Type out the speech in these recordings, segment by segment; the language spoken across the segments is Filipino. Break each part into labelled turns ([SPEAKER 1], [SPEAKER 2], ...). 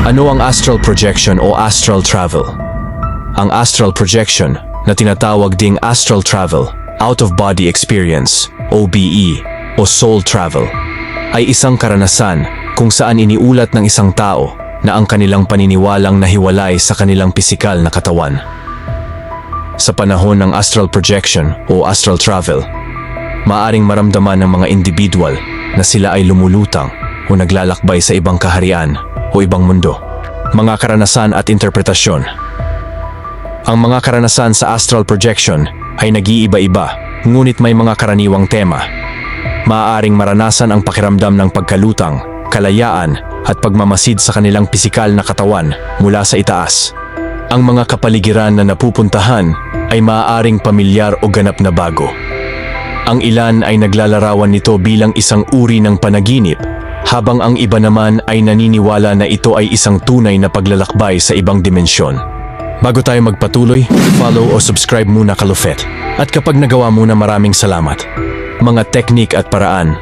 [SPEAKER 1] Ano ang astral projection o astral travel? Ang astral projection, na tinatawag ding astral travel, out-of-body experience, OBE, o soul travel, ay isang karanasan kung saan iniulat ng isang tao na ang kanilang paniniwalang nahiwalay sa kanilang pisikal na katawan. Sa panahon ng astral projection o astral travel, maaring maramdaman ng mga individual na sila ay lumulutang o naglalakbay sa ibang kaharian o ibang mundo. Mga karanasan at interpretasyon. Ang mga karanasan sa astral projection ay nag-iiba-iba, ngunit may mga karaniwang tema. Maaaring maranasan ang pakiramdam ng pagkalutang, kalayaan at pagmamasid sa kanilang pisikal na katawan mula sa itaas. Ang mga kapaligiran na napupuntahan ay maaaring pamilyar o ganap na bago. Ang ilan ay naglalarawan nito bilang isang uri ng panaginip, habang ang iba naman ay naniniwala na ito ay isang tunay na paglalakbay sa ibang dimensyon. Bago tayo magpatuloy, follow o subscribe muna Kalufet. At kapag nagawa mo na, maraming salamat. Mga teknik at paraan.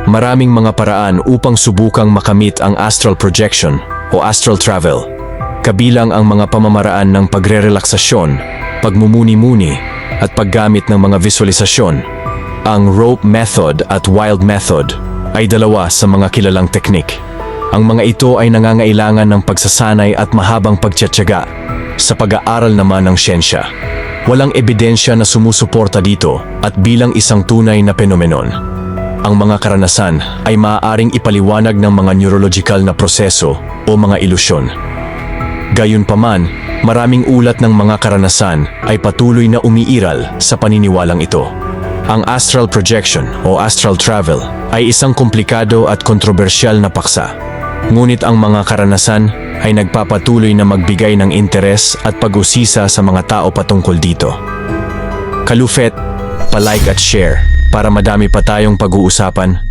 [SPEAKER 1] Maraming mga paraan upang subukang makamit ang astral projection o astral travel. Kabilang ang mga pamamaraan ng pagre-relaksasyon, pagmumuni-muni at paggamit ng mga visualisasyon. Ang rope method at wild method ay dalawa sa mga kilalang teknik. Ang mga ito ay nangangailangan ng pagsasanay at mahabang pagtiyatsaga sa pag-aaral naman ng siyensya. Walang ebidensya na sumusuporta dito at bilang isang tunay na phenomenon. Ang mga karanasan ay maaaring ipaliwanag ng mga neurological na proseso o mga ilusyon. Gayunpaman, maraming ulat ng mga karanasan ay patuloy na umiiral sa paniniwalang ito. Ang astral projection o astral travel ay isang komplikado at kontrobersyal na paksa. Ngunit ang mga karanasan ay nagpapatuloy na magbigay ng interes at pag-usisa sa mga tao patungkol dito. Kalufet, pa-like at share para madami pa tayong pag-uusapan.